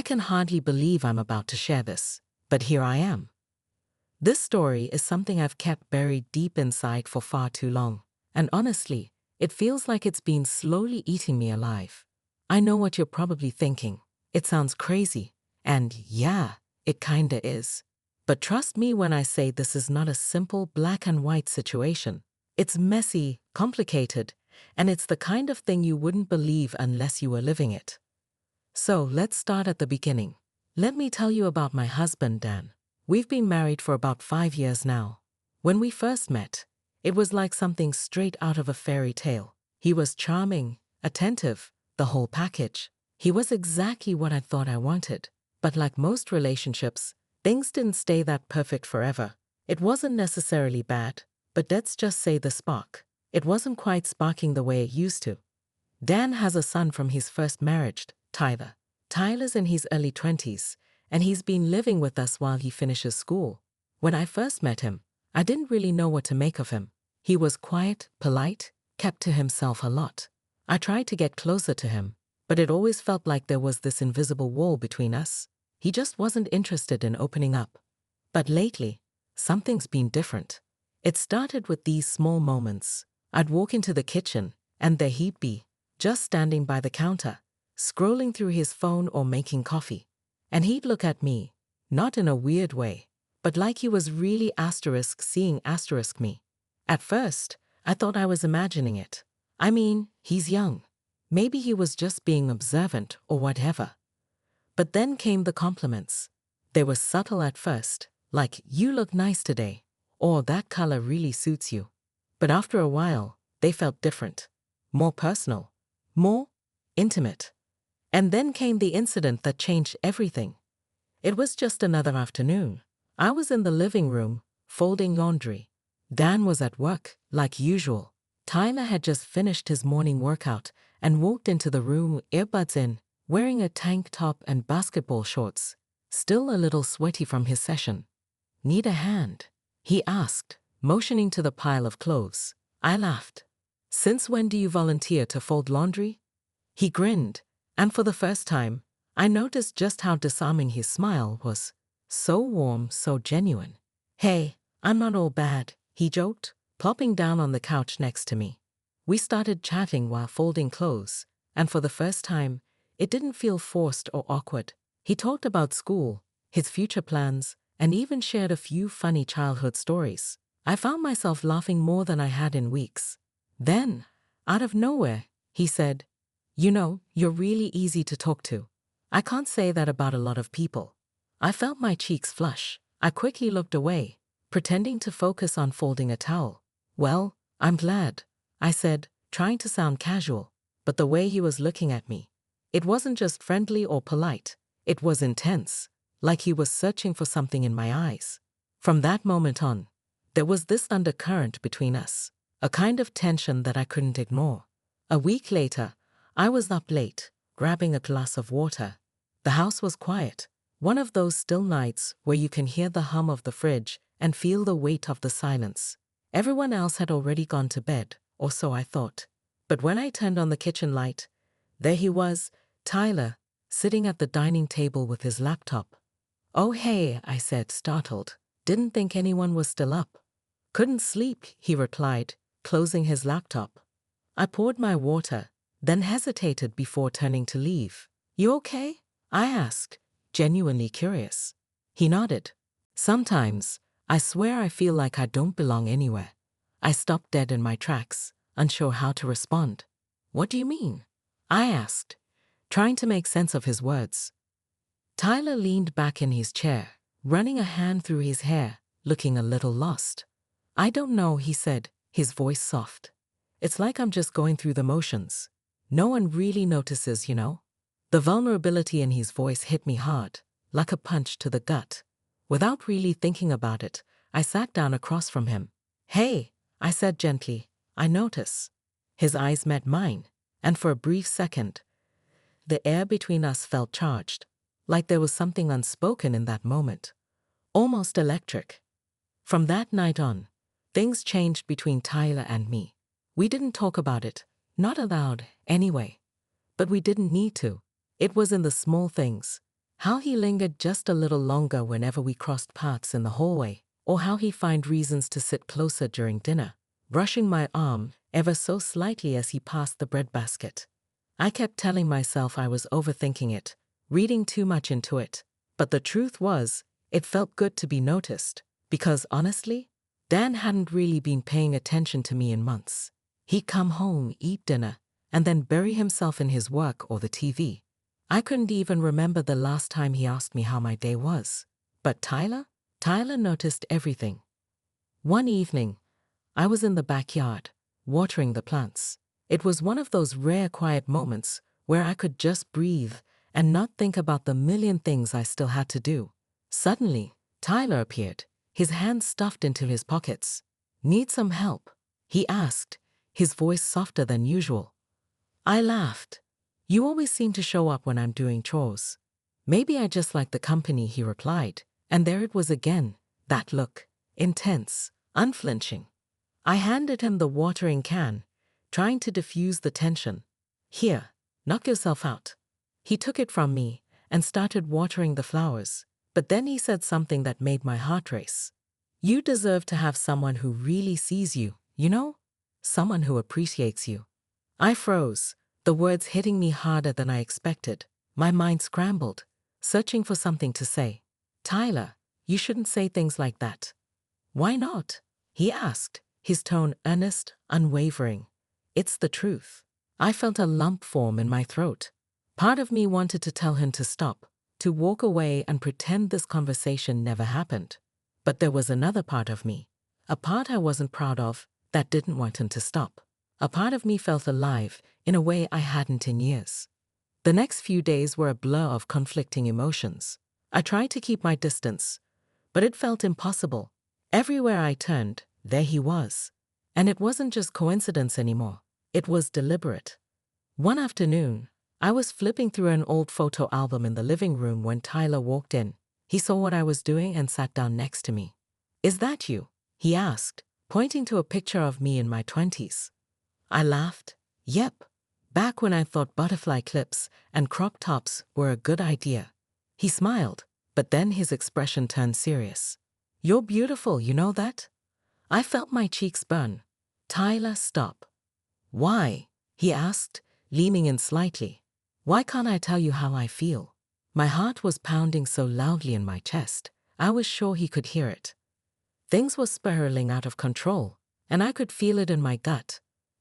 I can hardly believe I'm about to share this, but here I am. This story is something I've kept buried deep inside for far too long, and honestly, it feels like it's been slowly eating me alive. I know what you're probably thinking. It sounds crazy, and yeah, it kinda is. But trust me when I say this is not a simple black and white situation. It's messy, complicated, and it's the kind of thing you wouldn't believe unless you were living it. So let's start at the beginning. Let me tell you about my husband, Dan. We've been married for about 5 years now. When we first met, it was like something straight out of a fairy tale. He was charming, attentive, the whole package. He was exactly what I thought I wanted. But like most relationships, things didn't stay that perfect forever. It wasn't necessarily bad, but let's just say the spark. It wasn't quite sparking the way it used to. Dan has a son from his first marriage, Tyler. Tyler's in his early 20s, and he's been living with us while he finishes school. When I first met him, I didn't really know what to make of him. He was quiet, polite, kept to himself a lot. I tried to get closer to him, but it always felt like there was this invisible wall between us. He just wasn't interested in opening up. But lately, something's been different. It started with these small moments. I'd walk into the kitchen, and there he'd be, just standing by the counter, scrolling through his phone or making coffee. And he'd look at me, not in a weird way, but like he was really seeing me. At first, I thought I was imagining it. I mean, he's young. Maybe he was just being observant or whatever. But then came the compliments. They were subtle at first, like, "You look nice today," or "That color really suits you." But after a while, they felt different, more personal, more intimate. And then came the incident that changed everything. It was just another afternoon. I was in the living room, folding laundry. Dan was at work, like usual. Tyler had just finished his morning workout and walked into the room, earbuds in, wearing a tank top and basketball shorts, still a little sweaty from his session. "Need a hand?" he asked, motioning to the pile of clothes. I laughed. "Since when do you volunteer to fold laundry?" He grinned, and for the first time, I noticed just how disarming his smile was. So warm, so genuine. "Hey, I'm not all bad," he joked, plopping down on the couch next to me. We started chatting while folding clothes, and for the first time, it didn't feel forced or awkward. He talked about school, his future plans, and even shared a few funny childhood stories. I found myself laughing more than I had in weeks. Then, out of nowhere, he said, "You know, you're really easy to talk to." I can't say that about a lot of people. I felt my cheeks flush. I quickly looked away, pretending to focus on folding a towel. "Well, I'm glad," I said, trying to sound casual. But the way he was looking at me, it wasn't just friendly or polite. It was intense, like he was searching for something in my eyes. From that moment on, there was this undercurrent between us, a kind of tension that I couldn't ignore. A week later, I was up late, grabbing a glass of water. The house was quiet, one of those still nights where you can hear the hum of the fridge and feel the weight of the silence. Everyone else had already gone to bed, or so I thought. But when I turned on the kitchen light, there he was, Tyler, sitting at the dining table with his laptop. "Oh hey," I said, startled. "Didn't think anyone was still up." "Couldn't sleep," he replied, closing his laptop. I poured my water, then hesitated before turning to leave. "You okay?" I asked, genuinely curious. He nodded. "Sometimes, I swear I feel like I don't belong anywhere." I stopped dead in my tracks, unsure how to respond. "What do you mean?" I asked, trying to make sense of his words. Tyler leaned back in his chair, running a hand through his hair, looking a little lost. "I don't know," he said, his voice soft. "It's like I'm just going through the motions. No one really notices, you know." The vulnerability in his voice hit me hard, like a punch to the gut. Without really thinking about it, I sat down across from him. "Hey," I said gently, "I notice." His eyes met mine, and for a brief second, the air between us felt charged, like there was something unspoken in that moment. Almost electric. From that night on, things changed between Tyler and me. We didn't talk about it, not aloud, anyway. But we didn't need to. It was in the small things. How he lingered just a little longer whenever we crossed paths in the hallway, or how he'd find reasons to sit closer during dinner, brushing my arm ever so slightly as he passed the breadbasket. I kept telling myself I was overthinking it, reading too much into it. But the truth was, it felt good to be noticed, because honestly, Dan hadn't really been paying attention to me in months. He'd come home, eat dinner, and then bury himself in his work or the TV. I couldn't even remember the last time he asked me how my day was. But Tyler noticed everything. One evening, I was in the backyard, watering the plants. It was one of those rare quiet moments where I could just breathe and not think about the million things I still had to do. Suddenly, Tyler appeared, his hands stuffed into his pockets. "Need some help?" he asked, his voice softer than usual. I laughed. "You always seem to show up when I'm doing chores." "Maybe I just like the company," he replied, and there it was again, that look, intense, unflinching. I handed him the watering can, trying to diffuse the tension. "Here, knock yourself out." He took it from me and started watering the flowers, but then he said something that made my heart race. "You deserve to have someone who really sees you, you know? Someone who appreciates you." I froze, the words hitting me harder than I expected. My mind scrambled, searching for something to say. "Tyler, you shouldn't say things like that." "Why not?" he asked, his tone earnest, unwavering. "It's the truth." I felt a lump form in my throat. Part of me wanted to tell him to stop, to walk away and pretend this conversation never happened. But there was another part of me, a part I wasn't proud of, that didn't want him to stop. A part of me felt alive in a way I hadn't in years. The next few days were a blur of conflicting emotions. I tried to keep my distance, but it felt impossible. Everywhere I turned, there he was. And it wasn't just coincidence anymore. It was deliberate. One afternoon, I was flipping through an old photo album in the living room when Tyler walked in. He saw what I was doing and sat down next to me. "Is that you?" he asked, pointing to a picture of me in my 20s. I laughed. "Yep. Back when I thought butterfly clips and crop tops were a good idea." He smiled, but then his expression turned serious. "You're beautiful, you know that?" I felt my cheeks burn. "Tyler, stop." "Why?" he asked, leaning in slightly. "Why can't I tell you how I feel?" My heart was pounding so loudly in my chest, I was sure he could hear it. Things were spiraling out of control, and I could feel it in my gut.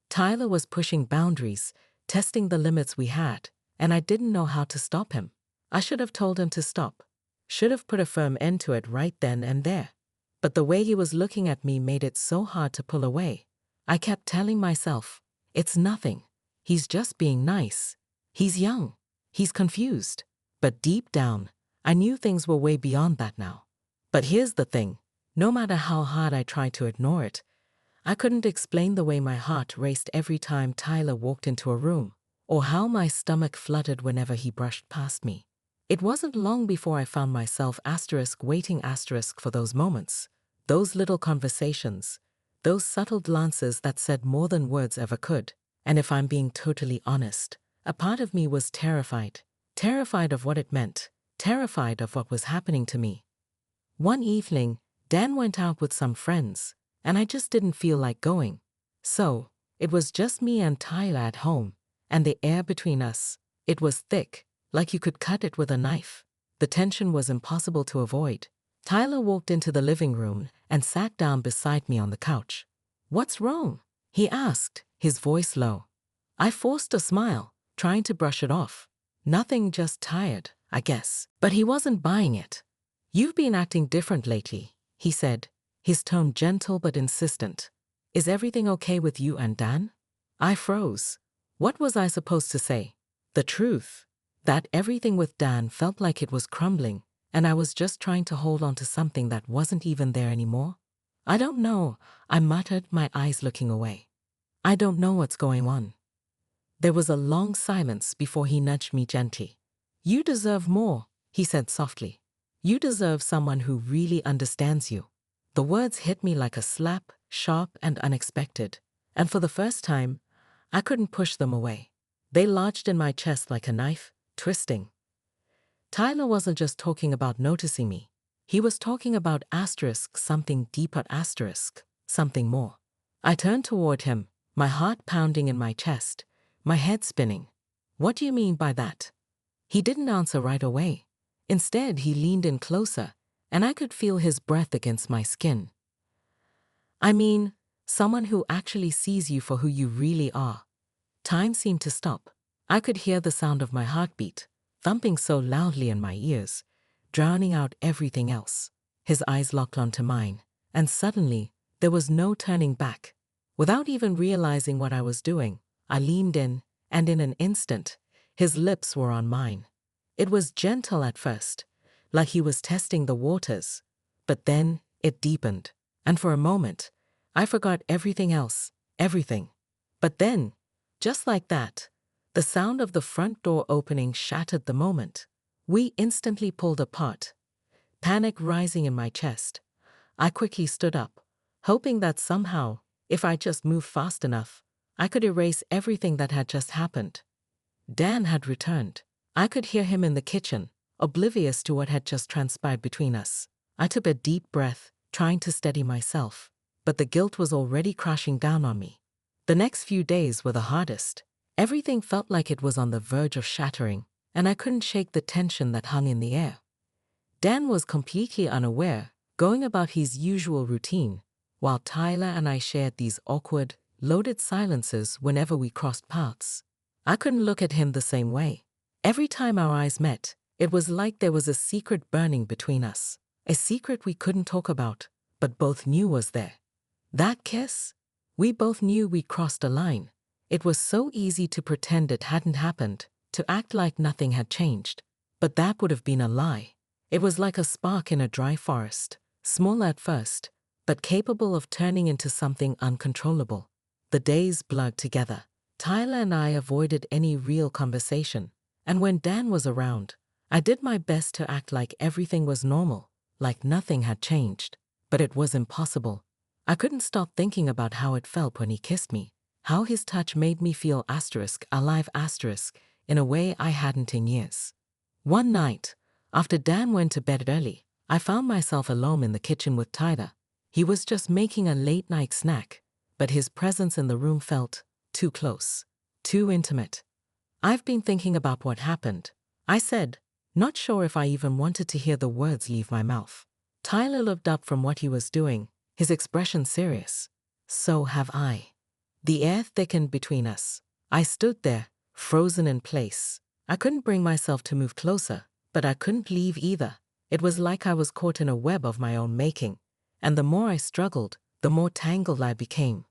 Tyler was pushing boundaries, testing the limits we had, and I didn't know how to stop him. I should have told him to stop. Should have put a firm end to it right then and there. But the way he was looking at me made it so hard to pull away. I kept telling myself, "It's nothing. He's just being nice. He's young. He's confused." But deep down, I knew things were way beyond that now. But here's the thing. No matter how hard I tried to ignore it, I couldn't explain the way my heart raced every time Tyler walked into a room, or how my stomach fluttered whenever he brushed past me. It wasn't long before I found myself waiting for those moments, those little conversations, those subtle glances that said more than words ever could. And if I'm being totally honest, a part of me was terrified. Terrified of what it meant, terrified of what was happening to me. One evening, Dan went out with some friends, and I just didn't feel like going. So, it was just me and Tyler at home, and the air between us, it was thick, like you could cut it with a knife. The tension was impossible to avoid. Tyler walked into the living room and sat down beside me on the couch. "What's wrong?" he asked, his voice low. I forced a smile, trying to brush it off. "Nothing, just tired, I guess." But he wasn't buying it. "You've been acting different lately," he said, his tone gentle but insistent. "Is everything okay with you and Dan?" I froze. What was I supposed to say? The truth, that everything with Dan felt like it was crumbling, and I was just trying to hold on to something that wasn't even there anymore? "I don't know," I muttered, my eyes looking away. "I don't know what's going on." There was a long silence before he nudged me gently. "You deserve more," he said softly. "You deserve someone who really understands you." The words hit me like a slap, sharp and unexpected, and for the first time, I couldn't push them away. They lodged in my chest like a knife, twisting. Tyler wasn't just talking about noticing me. He was talking about something deeper something more. I turned toward him, my heart pounding in my chest, my head spinning. What do you mean by that? He didn't answer right away. Instead, he leaned in closer, and I could feel his breath against my skin. I mean, someone who actually sees you for who you really are. Time seemed to stop. I could hear the sound of my heartbeat, thumping so loudly in my ears, drowning out everything else. His eyes locked onto mine, and suddenly, there was no turning back. Without even realizing what I was doing, I leaned in, and in an instant, his lips were on mine. It was gentle at first, like he was testing the waters, but then it deepened, and for a moment, I forgot everything else, everything. But then, just like that, the sound of the front door opening shattered the moment. We instantly pulled apart, panic rising in my chest. I quickly stood up, hoping that somehow, if I just moved fast enough, I could erase everything that had just happened. Dan had returned. I could hear him in the kitchen, oblivious to what had just transpired between us. I took a deep breath, trying to steady myself, but the guilt was already crashing down on me. The next few days were the hardest. Everything felt like it was on the verge of shattering, and I couldn't shake the tension that hung in the air. Dan was completely unaware, going about his usual routine, while Tyler and I shared these awkward, loaded silences whenever we crossed paths. I couldn't look at him the same way. Every time our eyes met, it was like there was a secret burning between us, a secret we couldn't talk about, but both knew was there. That kiss? We both knew we crossed a line. It was so easy to pretend it hadn't happened, to act like nothing had changed. But that would have been a lie. It was like a spark in a dry forest, small at first, but capable of turning into something uncontrollable. The days blurred together. Tyler and I avoided any real conversation, and when Dan was around, I did my best to act like everything was normal, like nothing had changed. But it was impossible. I couldn't stop thinking about how it felt when he kissed me, how his touch made me feel alive in a way I hadn't in years. One night, after Dan went to bed early, I found myself alone in the kitchen with Tyler. He was just making a late-night snack, but his presence in the room felt too close, too intimate. I've been thinking about what happened, I said, not sure if I even wanted to hear the words leave my mouth. Tyler looked up from what he was doing, his expression serious. So have I. The air thickened between us. I stood there, frozen in place. I couldn't bring myself to move closer, but I couldn't leave either. It was like I was caught in a web of my own making, and the more I struggled, the more tangled I became.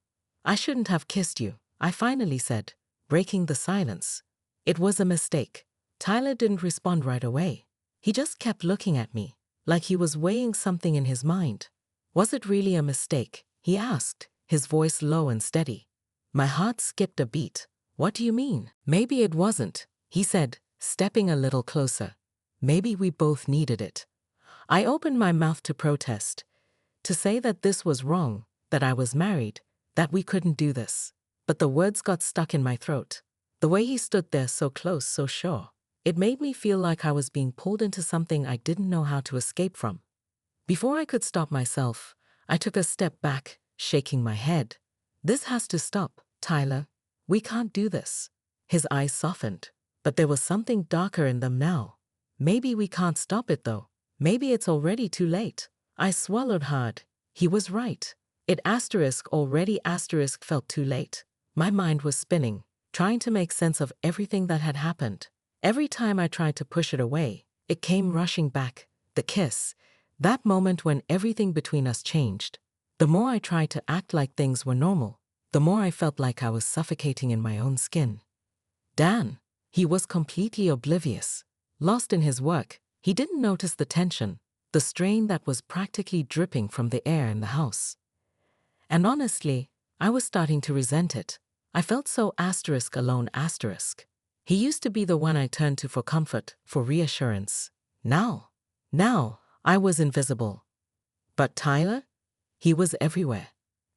I shouldn't have kissed you, I finally said, breaking the silence. It was a mistake. Tyler didn't respond right away. He just kept looking at me, like he was weighing something in his mind. Was it really a mistake? He asked, his voice low and steady. My heart skipped a beat. What do you mean? Maybe it wasn't, he said, stepping a little closer. Maybe we both needed it. I opened my mouth to protest, to say that this was wrong, that I was married, that we couldn't do this. But the words got stuck in my throat. The way he stood there so close, so sure, it made me feel like I was being pulled into something I didn't know how to escape from. Before I could stop myself, I took a step back, shaking my head. This has to stop, Tyler. We can't do this. His eyes softened, but there was something darker in them now. Maybe we can't stop it though. Maybe it's already too late. I swallowed hard. He was right. It already felt too late. My mind was spinning, trying to make sense of everything that had happened. Every time I tried to push it away, it came rushing back. The kiss, that moment when everything between us changed. The more I tried to act like things were normal, the more I felt like I was suffocating in my own skin. Dan, he was completely oblivious. Lost in his work, he didn't notice the tension, the strain that was practically dripping from the air in the house. And honestly, I was starting to resent it. I felt so alone. He used to be the one I turned to for comfort, for reassurance. Now, I was invisible. But Tyler? He was everywhere.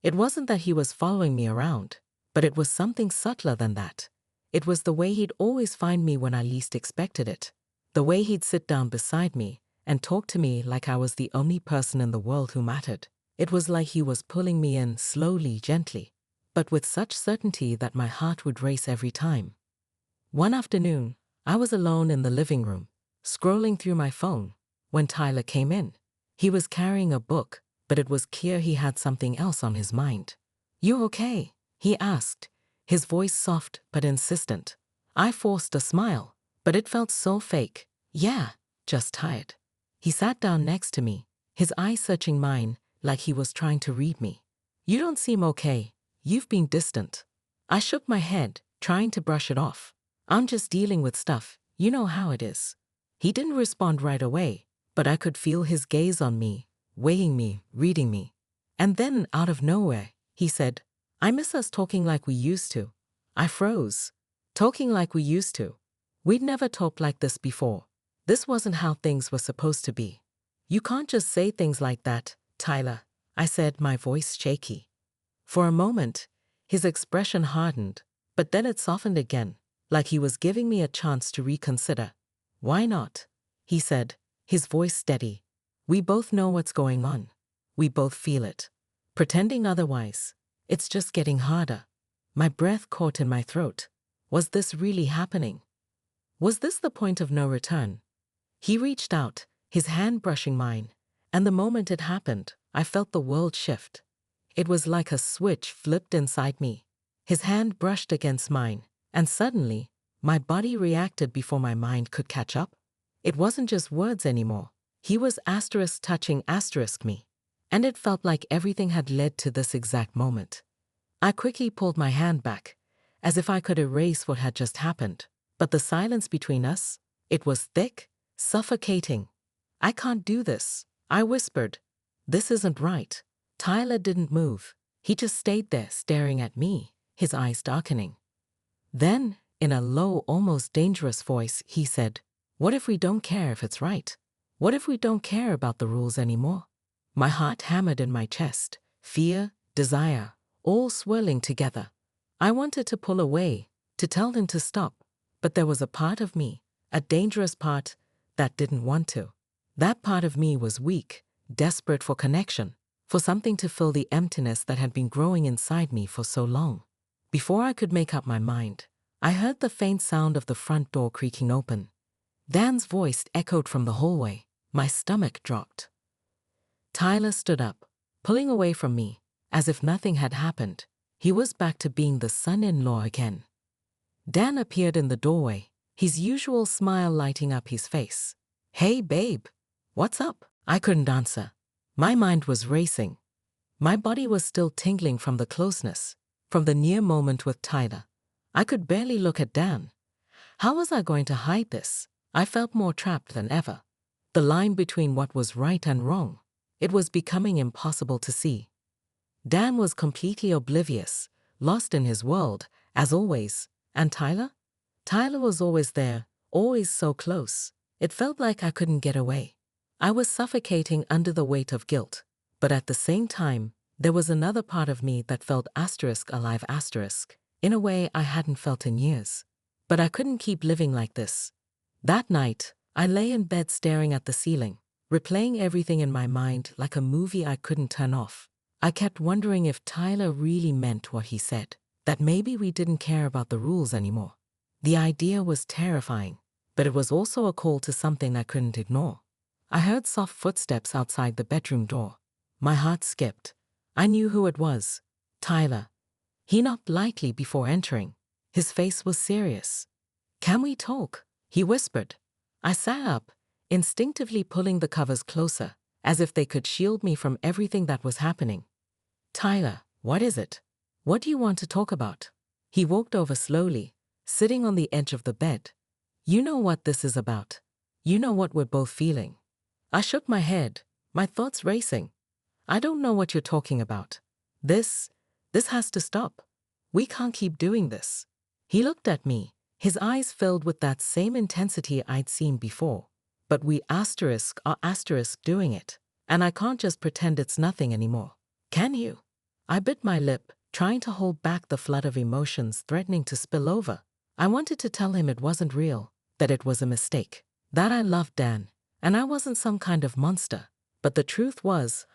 It wasn't that he was following me around, but it was something subtler than that. It was the way he'd always find me when I least expected it. The way he'd sit down beside me and talk to me like I was the only person in the world who mattered. It was like he was pulling me in slowly, gently, but with such certainty that my heart would race every time. One afternoon, I was alone in the living room, scrolling through my phone, when Tyler came in. He was carrying a book, but it was clear he had something else on his mind. "You okay?" he asked, his voice soft but insistent. I forced a smile, but it felt so fake. "Yeah, just tired." He sat down next to me, his eyes searching mine like he was trying to read me. "You don't seem okay. You've been distant." I shook my head, trying to brush it off. "I'm just dealing with stuff. You know how it is." He didn't respond right away, but I could feel his gaze on me, weighing me, reading me. And then, out of nowhere, he said, "I miss us talking like we used to." I froze. Talking like we used to. We'd never talked like this before. This wasn't how things were supposed to be. "You can't just say things like that, Tyler," I said, my voice shaky. For a moment, his expression hardened, but then it softened again, like he was giving me a chance to reconsider. "Why not?" he said, his voice steady. "We both know what's going on. We both feel it. Pretending otherwise, it's just getting harder." My breath caught in my throat. Was this really happening? Was this the point of no return? He reached out, his hand brushing mine, and the moment it happened, I felt the world shift. It was like a switch flipped inside me. His hand brushed against mine, and suddenly, my body reacted before my mind could catch up. It wasn't just words anymore. He was asterisk touching asterisk me, and it felt like everything had led to this exact moment. I quickly pulled my hand back, as if I could erase what had just happened. But the silence between us, it was thick, suffocating. "I can't do this," I whispered. "This isn't right." Tyler didn't move. He just stayed there staring at me, his eyes darkening. Then, in a low, almost dangerous voice, he said, "What if we don't care if it's right? What if we don't care about the rules anymore?" My heart hammered in my chest, fear, desire, all swirling together. I wanted to pull away, to tell him to stop, but there was a part of me, a dangerous part, that didn't want to. That part of me was weak, desperate for connection, for something to fill the emptiness that had been growing inside me for so long. Before I could make up my mind, I heard the faint sound of the front door creaking open. Dan's voice echoed from the hallway. My stomach dropped. Tyler stood up, pulling away from me, as if nothing had happened. He was back to being the son-in-law again. Dan appeared in the doorway, his usual smile lighting up his face. "Hey, babe. What's up?" I couldn't answer. My mind was racing. My body was still tingling from the closeness, from the near moment with Tyler. I could barely look at Dan. How was I going to hide this? I felt more trapped than ever. The line between what was right and wrong, it was becoming impossible to see. Dan was completely oblivious, lost in his world, as always. And Tyler? Tyler was always there, always so close. It felt like I couldn't get away. I was suffocating under the weight of guilt. But at the same time, there was another part of me that felt asterisk alive asterisk, in a way I hadn't felt in years. But I couldn't keep living like this. That night, I lay in bed staring at the ceiling, replaying everything in my mind like a movie I couldn't turn off. I kept wondering if Tyler really meant what he said, that maybe we didn't care about the rules anymore. The idea was terrifying, but it was also a call to something I couldn't ignore. I heard soft footsteps outside the bedroom door. My heart skipped. I knew who it was. Tyler. He knocked lightly before entering. His face was serious. "Can we talk?" he whispered. I sat up, instinctively pulling the covers closer, as if they could shield me from everything that was happening. "Tyler, what is it? What do you want to talk about?" He walked over slowly, sitting on the edge of the bed. "You know what this is about. You know what we're both feeling." I shook my head, my thoughts racing. "I don't know what you're talking about. This has to stop. We can't keep doing this." He looked at me, his eyes filled with that same intensity I'd seen before. "But we are asterisk doing it, and I can't just pretend it's nothing anymore. Can you?" I bit my lip, trying to hold back the flood of emotions threatening to spill over. I wanted to tell him it wasn't real, that it was a mistake. that I loved Dan, and I wasn't some kind of monster. But the truth was,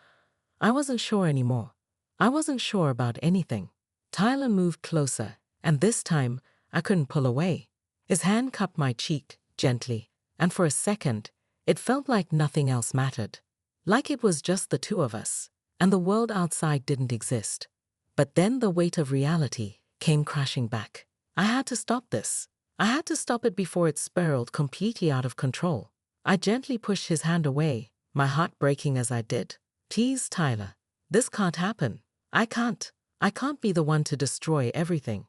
I wasn't sure anymore. I wasn't sure about anything. Tyler moved closer, and this time, I couldn't pull away. His hand cupped my cheek, gently, and for a second, it felt like nothing else mattered. Like it was just the two of us, and the world outside didn't exist. But then the weight of reality came crashing back. I had to stop this. I had to stop it before it spiraled completely out of control. I gently pushed his hand away, my heart breaking as I did. Please, Tyler, this can't happen. I can't be the one to destroy everything.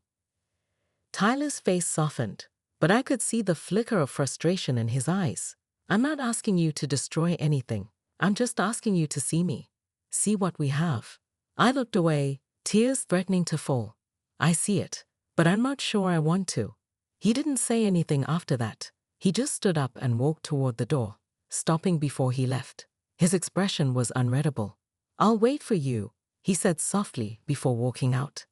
Tyler's face softened, but I could see the flicker of frustration in his eyes. I'm not asking you to destroy anything. I'm just asking you to see me. See what we have. I looked away, tears threatening to fall. I see it, but I'm not sure I want to. He didn't say anything after that. He just stood up and walked toward the door, stopping before he left. His expression was unreadable. I'll wait for you, he said softly before walking out.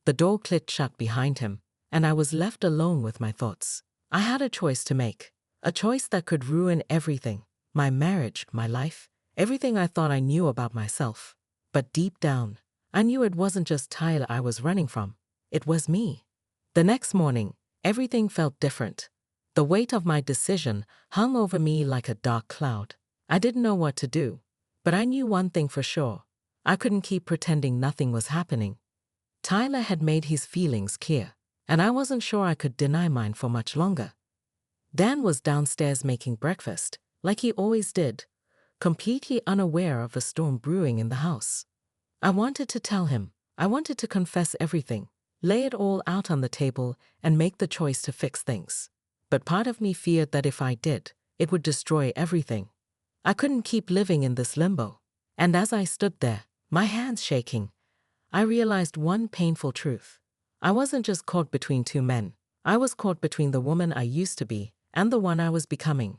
The door clicked shut behind him, and I was left alone with my thoughts. I had a choice to make, a choice that could ruin everything, my marriage, my life, everything I thought I knew about myself. But deep down, I knew it wasn't just Tyler I was running from. It was me. The next morning, everything felt different. The weight of my decision hung over me like a dark cloud. I didn't know what to do, but I knew one thing for sure. I couldn't keep pretending nothing was happening. Tyler had made his feelings clear, and I wasn't sure I could deny mine for much longer. Dan was downstairs making breakfast, like he always did, completely unaware of a storm brewing in the house. I wanted to tell him. I wanted to confess everything, lay it all out on the table, and make the choice to fix things. But part of me feared that if I did, it would destroy everything. I couldn't keep living in this limbo. And as I stood there, my hands shaking, I realized one painful truth. I wasn't just caught between two men. I was caught between the woman I used to be and the one I was becoming.